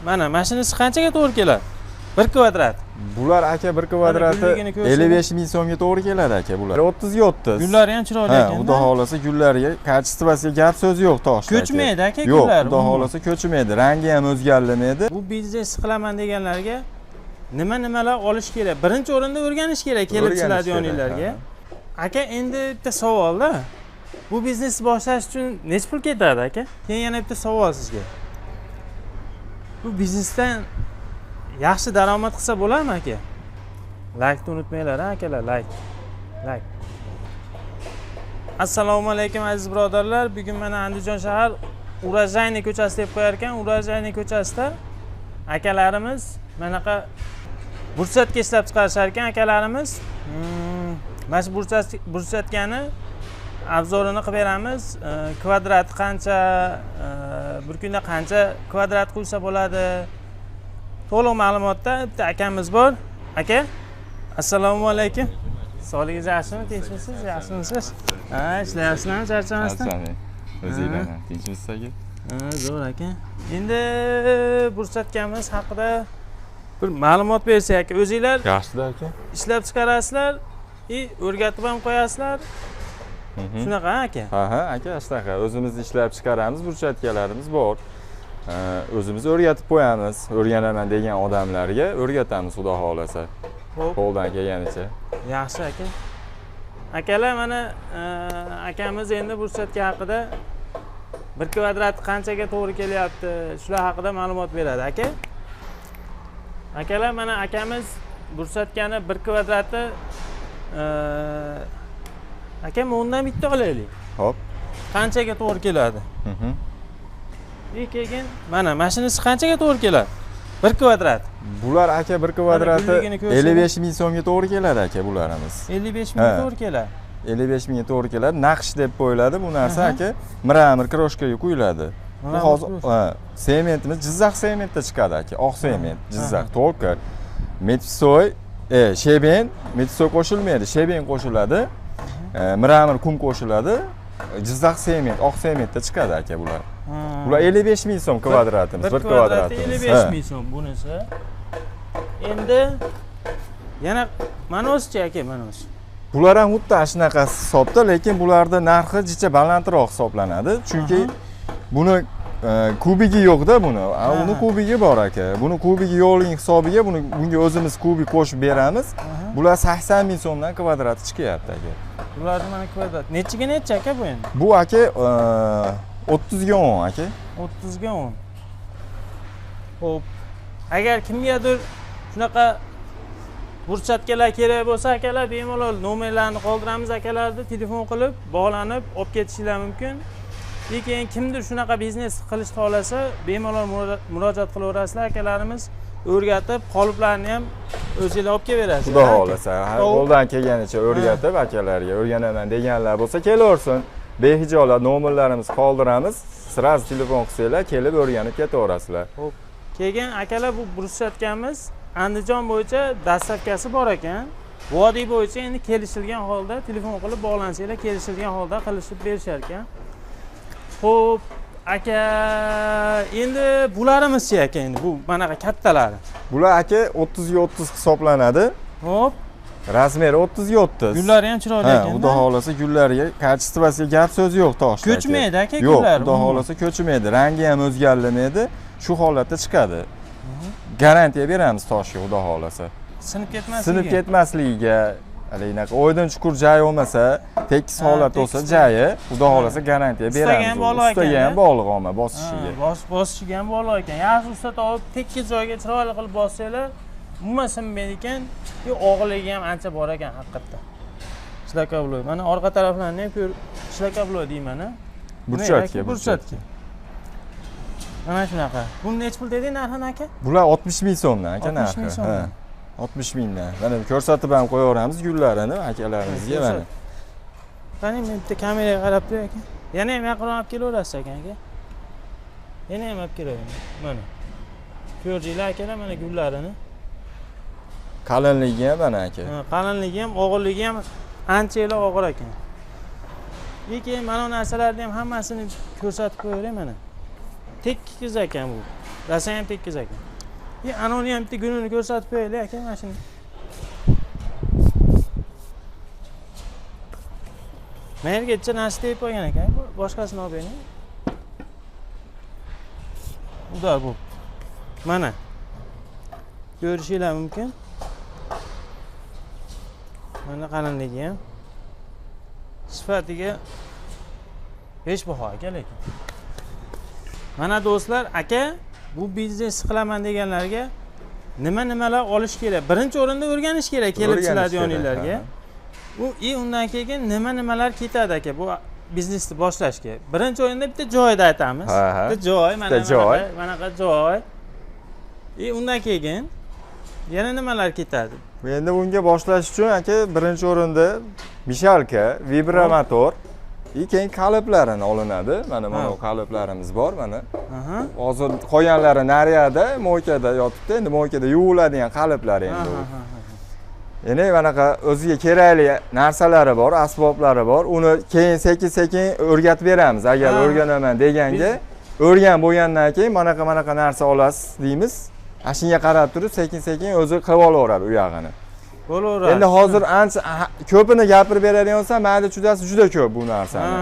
mana mashinasi qanchaga to'g'ri keladi? 1 kvadrat. Bular aka 1 kvadrati 55 ming so'mga to'g'ri keladi aka bular. 30 ga 30. Gullari ham chiroyli ekan. Xudo xolasa gullariga kачествosiga gap so'z yo'q toshda. Ko'chmaydi aka gullar. Yo'q, xudo xolasa ko'chmaydi. Rangi ham o'zgarmaydi. Bu biznes qilaman deganlarga nimalar olish kerak? Birinchi o'rinda o'rganish kerak kelib chiqadiganlarga. Aka, endi bitta savolda. Bu biznesni boshlash uchun necha pul ketadi aka? Keyin yana bitta savol sizga. Bu biznesdan yaxshi daromad qilsa bo'ladimi aka? Like ni unutmanglar akalar, like. Assalomu alaykum aziz birodarlar. Bugun mana Andijon shahar Urajayniy ko'chasi deb qo'yar ekan. Urajayniy ko'chasida akalarimiz manaqa burchatka ishlab chiqarishar ekan akalarimiz. Mana shu burchatkani obzorini qilib beramiz. Kvadrati qancha, bir kunda qancha kvadrat quysa bo'ladi? To'liq ma'lumotda bitta akamiz bor. Aka, assalomu alaykum. Sog'ligingiz yaxshimi? Tinchmisiz? Yaxshimisiz? Ha, ishlayapsizmi? Charchamasdan? O'zingizlar tinchmisiz aka? Ha, zo'r aka. Endi burchatkamiz haqida bir ma'lumot bersak aka, o'zingizlar yaxshida aka. Ishlab chiqarasizlar, o'rgatib ham qo'yasizlar. Shunaqa aka? Ha, aka, shunaqa. O'zimiz ishlab chiqaramiz, burchatkalarimiz bor. O'zimiz o'rgatib qo'yamiz. O'rganaman degan odamlarga o'rgatamiz, xudo xolasa. Qo'ldan kelganicha. Yaxshi aka. Akalar, mana akamiz endi burchatka haqida 1 kvadrat qanchaga to'g'ri kelyapti, shular haqida ma'lumot beradi aka. Akalar, mana akamiz burchatkani 1 kvadrati aka, bundan bitta olaylik. Xo'p. Qanchaga to'g'ri keladi? Keyin mana mashinasi qanchaga to'g'ri keladi? 1 kvadrat. Bular aka 1 kvadrati 55 ming so'mga to'g'ri keladi aka bularimiz. 55 mingga to'g'ri keladi. 55 mingga to'g'ri keladi. Naqsh deb qo'yiladi bu narsa aka. Miramir kroshkaga quyiladi. Bu hozir sementimiz Jizzax sementda chiqadi aka. Oq sement, Jizzax, To'lqir. Metsoy, sheben, metsoy qo'shilmaydi, sheben qo'shiladi. Miramir qum qo'shiladi. Jizzax sement, oq sementda chiqadi aka bular. Bular 55 ming so'm kvadratimiz, 1 kvadratimiz. 55 ming so'm bunisi. Endi yana mana o'sichi aka, mana o'si. Bular ham xuddi shunaqa hisobda, lekin bularda narxi jicha balandroq hisoblanadi. Chunki buni kubigi yo'q-da buni. Uni kubigi bor aka. Buni kubigi yo'qning hisobiga bunga o'zimiz kubik qo'shib beramiz. Bular 80 ming so'mdan kvadrati chiqyapti aka. Bularni mana kvadrat. Nechiga necha aka bu endi? Bu aka 30 ga 10 aka. 30 ga 10. Xo'p. Agar kimgadir shunaqa burchatkalar kerak bo'lsa, akalar bemalol nomerlarni qoldiramiz akalarni, telefon qilib, bog'lanib, olib ketishinglar mumkin. Lekin kimdir shunaqa biznes qilishni xohlasa, bemalol murojaat qilaverasizlar akalarimiz. O'rgatib, qoliplarni ham o'zingizlar olib kelaverasiz. Xudo xolasa, qo'ldan kelganicha o'rgatib akalarga, o'rganaman deganlar bo'lsa kelaversin. Behijolat nomerlarimiz qoldiramiz. Sirasi telefon qilsanglar, kelib o'rganib ketaverasizlar. Xo'p. Keyin akalar, bu burchatkamiz Andijon bo'yicha dastavkasi bor ekan. Vodiy bo'yicha endi kelishilgan holda telefon qilib bog'lansanglar, kelishilgan holda qilishib berishar ekan. Xo'p, aka, endi bularimiz-chi aka, endi bu manaqa kattalari. Bular aka 30 ga 30 hisoblanadi. Xo'p. Razmeri 30 ga 30. Gullari ham chiroyli ekan. Xudo xolasa gullariga, kачествosiga gap so'z yo'q toshda. Ko'chmaydi aka gullar. Yo'q, xudo xolasa ko'chmaydi. Rangi ham o'zgarmaydi. Shu holatda chiqadi. Garantiya beramiz toshga, xudo xolasa. Sinib ketmasligiga, anaqa o'ydim chuqur joy bo'lmasa, tekis holat bo'lsa joyi, xudo xolasa garantiya beramiz. Ustaga ham bog'liq olma bosishiga. Bosishiga ham bog'liq ekan. Yaxshi usta topib, tekis joyga chiroyli qilib bossanglar, umuman sinmaydi ekan. Og'irligi ham ancha bor ekan haqiqatdan. Shlakabloy. Mana orqa taraflarini ham ko'r, shlakabloy deyman, ha. Burchatka. Mana shunaqa. Buni necha pul deding narxini aka? Bular 60 ming so'mdan aka narxi. 60 mingdan. Mana ko'rsatib ham qo'yaveramiz gullarini akalarimizga mana. Qani men bitta kameraga qarab tur aka. Yana ham yaqinroq olib kelaverasiz aka. Yana ham olib kelaman. Mana. Ko'rdinglar akalar, mana gullarini. Qalinligi ham mana aka. Qalinligi ham, og'irligi ham ancha og'ir ekan. Lekin mana bu narsalarni ham hammasini ko'rsatib qo'yaveray mana. Tekis ekan bu. Rasam ham tekkiz aka. Anoni ham bitta günini ko'rsatib qo'yaylik aka, mana shuni. Mayergacha narsa deb qo'ygan ekan. Boshqasini olib bering. Udar bu. Mana. Ko'rishinglar mumkin. Mana qalinligi ham. Sifatiga hech baho aka lekin. Mana do'stlar, aka bu biznes qilaman deganlarga nimalar olish kerak? Birinchi o'rinda o'rganish kerak kelib sizlar yoninglarga. Undan keyin nimalar ketadi aka bu biznesni boshlashga. Birinchi o'rinda bitta joyda aytamiz. Bitta joy, manaqa joy. Undan keyin yana nimalar ketadi? Endi bunga boshlash uchun aka birinchi o'rinda mishalka, vibramotor, keyin qalblarini olinadi. Mana qalblarimiz bor mana. Hozir qolganlari nariyada, moykada yotibdi. Endi moykada yuviladigan qalblar endi. Ya'ni manaqa o'ziga kerakli narsalari bor, asboblari bor. Uni keyin sekin-sekin o'rgatib beramiz. Agar o'rganaman deganga, o'rgan bo'lgandan keyin manaqa narsa olasiz deymiz. Shunga qarab turib sekin-sekin o'zi qilib olaveradi u yog'ini. Bo'laveradi. Endi hozir ancha ko'pini gapirib beradigan bo'lsam, mayli chudasi juda ko'p bu narsani.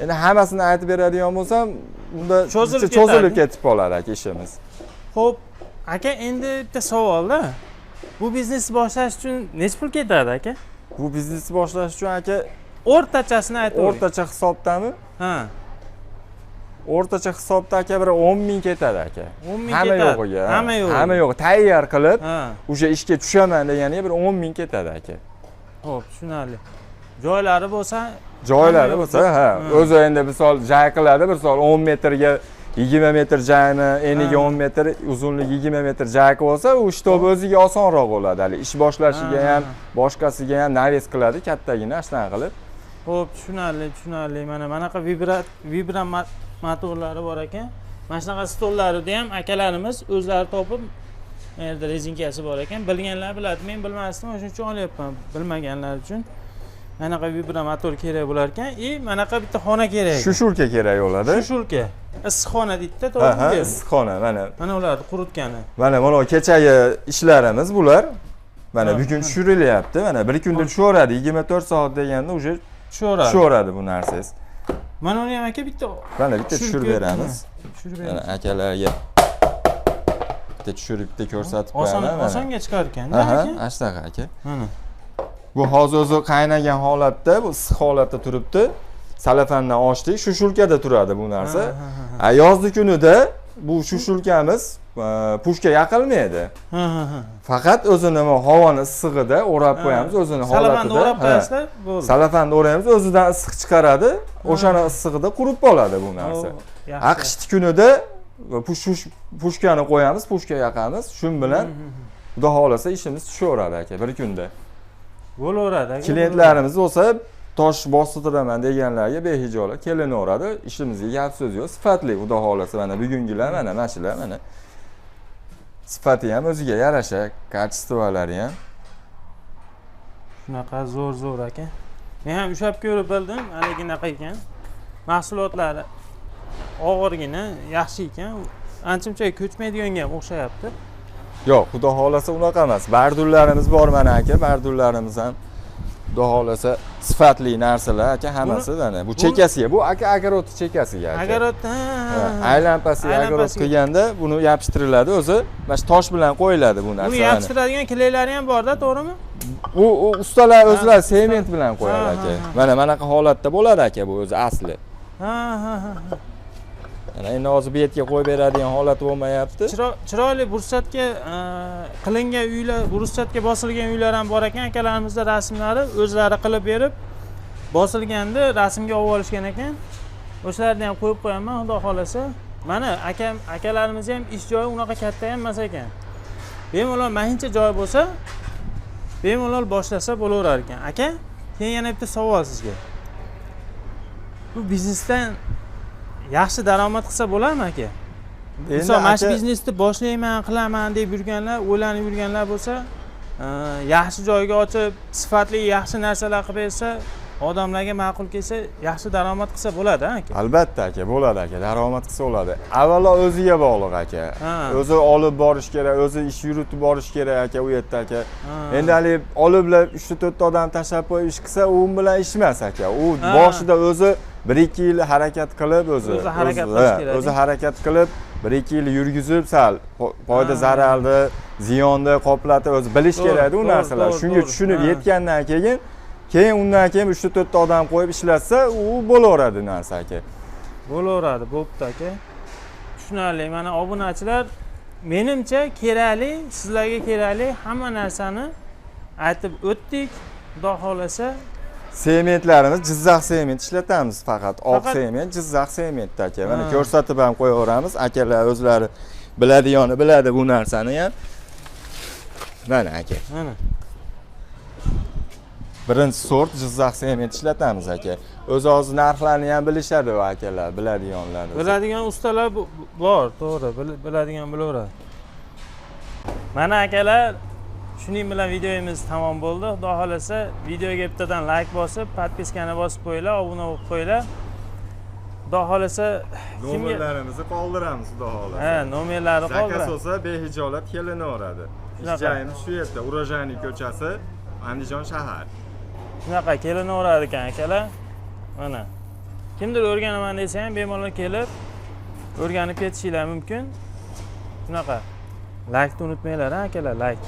Endi hammasini aytib beradigan bo'lsam, unda cho'zilib ketib qoladi aka ishimiz. Xo'p, aka endi bitta savolda. Bu biznesni boshlash uchun necha pul ketadi aka? Bu biznesni boshlash uchun aka o'rtachasini aytavering. O'rtacha hisobdami? O'rtacha hisobda aka bir 10 ming ketadi aka. 10 ming ketadi. Hamma yo'g'i tayyor qilib, o'sha ishga tushaman deganiga bir 10 ming ketadi aka. Xo'p, tushunarli. Joylari bo'lsa, o'zi endi misol joy qiladi, misol 10 metrga 20 metr joyni, eniga 10 metr, uzunligi 20 metr joy bo'lsa, u ishtob o'ziga osonroq bo'ladi. Hali ish boshlashiga ham, boshqasiga ham naves qiladi, kattagina ashtan qilib. Xo'p, tushunarli. Manaqa vibramotorlari bor ekan. Mana shunaqa stollarida ham akalarimiz o'zlari topib, bu yerda rezinkasi bor ekan. Bilganlar biladi, men bilmasdim, shuning uchun olyapman. Bilmaganlar uchun manaqa vibramotor kerak bo'lar ekan. Manaqa bitta xona kerak. Shushulka kerak bo'ladi. Shushulka. Issiqxona deydi-da, to'g'rimi? Issiqxona, mana ularni quritgani. Mana kechagi ishlarimiz bular. Mana bugun tushirilyapti. Mana bir kunda tushaveradi. 24 soat deganda уже tushaveradi bu narsangiz. Mana uni ham aka bitta tushirib beramiz. Mana akalarga bitta tushirib ko'rsatib qo'yaman. Osonga chiqar ekan-da aka. Shunaqa aka. Mana. Bu hozir o'zi qaynagan holatda, bu issiq holatda turibdi. Salafandan ochdik, shushulkada turadi bu narsa. Yozgi kunida bu shushulkamiz pushka yaqilmaydi. Faqat o'zini havoni issig'ida o'rab qo'yamiz, o'zini holatida. Salafanda o'rab qo'yasizlar, bo'ldi. Salafanda o'raymiz, o'zidan issiq chiqaradi. O'shani issig'ida qurib qoladi bu narsa. Qishki kunida pushkani qo'yamiz, pushka yoqamiz. Shun bilan xudo xolasa ishimiz tushaveradi aka bir kunda. Bo'laveradi aka. Klientlarimiz bo'lsa tosh bostiraman deganlarga behijolat kelinaveradi. Ishimizga gap so'z yo'q, sifatli xudo xolasa mana bugungilar mana shular mana. Sifati ham o'ziga yarasha, kачестволari ham. Shunaqa zo'r aka. Men ham ushab ko'rib bildim, haliginaqa ekan. Mahsulotlari og'irgina, yaxshi ekan. Ancha-muncha ko'chmaydiganga o'xshayapti. Yo'q, xudo xolasa unaqa emas. Bardullarimiz bor mana aka, bardullarimiz ham xudo xolasa sifatli narsalar aka, hammasi mana. Bu chekasiga, bu aka agarot chekasiga aka. Agarot, aylanpasiga agarot qilganda buni yopishtiriladi o'zi. Mana shu tosh bilan qo'yiladi bu narsa. Buni yopishtiradigan kleylari ham bor-da, to'g'rimi? U ustalar o'zlari sement bilan qo'yadi aka. Mana bunaqa holatda bo'ladi aka, bu o'zi asli. Endi hozir betga qo'yib beradigan holat bo'lmayapti. Chiroyli ruxsatga qilingan uylar, ruxsatga bosilgan uylar ham bor ekan. Akalarimizda rasmlari o'zlari qilib berib, bosilganda rasmga olib olishgan ekan. O'shalarni ham qo'yib qo'yaman, xudo xolasa. Mana akalarimiz ham ish joyi unaqa katta ham emas ekan. Bemalol mahincha joy bo'lsa, bemalol boshlasa bo'laverar ekan. Aka, keyin yana bitta savol sizga. Bu biznesdan yaxshi daromad qilsa bo'ladimi aka? Misol, mana shu biznesni boshlayman, qilaman deb yurganlar, o'ylanib yurganlar bo'lsa, yaxshi joyga ochib, sifatli yaxshi narsalar qilib bersa, odamlarga ma'qul kelsa, yaxshi daromad qilsa bo'ladi, aka. Albatta aka, bo'ladi aka, daromad qilsa bo'ladi. Avvalo o'ziga bog'liq aka. O'zi olib borish kerak, o'zi ish yuritib borish kerak aka u yerda aka. Endi hali oliblar 3-4 ta odam tashlab qo'yib ish qilsa, u bilan ish emas aka. U boshida o'zi 1-2 yil harakat qilib o'zi harakat qilish kerak. O'zi harakat qilib 1-2 yil yurgizib, sal foyda zararni, ziyonni qoplatib o'zi bilish kerak-da u narsalar. Shunga tushunib yetgandan keyin undan keyin 3-4 ta odam qo'yib ishlatsa, u bo'laveradi narsa aka. Bo'laveradi, bo'pti aka. Tushunarli. Mana obunachilar, menimcha kerakli, sizlarga kerakli hamma narsani aytib o'tdik. Xudo xolasa Sementlarimiz Jizzax sement ishlatamiz faqat. Oq sement, Jizzax sement aka. Mana ko'rsatib ham qo'yaveramiz. Akalar o'zlari biladigani biladi bu narsani ham. Mana aka. Mana. Birinchi sort Jizzax sement ishlatamiz aka. O'z narxlarini ham bilishadi va akalar, biladiganlar. Biladigan ustalar bor, to'g'ri, biladigan bilaveradi. Mana akalar, shuning bilan videomiz tamom bo'ldi. Xudo xolasa videoga bittadan like bosib, podpiskani bosib qo'yinglar, obuna bo'lib qo'yinglar. Xudo xolasa nomerlarimizni qoldiramiz, xudo xolasa. Ha, nomerlari qoldiramiz. Zakaz bo'lsa behijolat kelinaveradi. Ish joyimiz shu yerda, Urojayniy ko'chasi, Andijon shahar. Shunaqa kelinaveradi ekan akalar. Mana. Kimdir o'rganaman desa ham bemalol kelib o'rganib ketishinglar mumkin. Shunaqa. Like ni unutmanglar, akalar, like.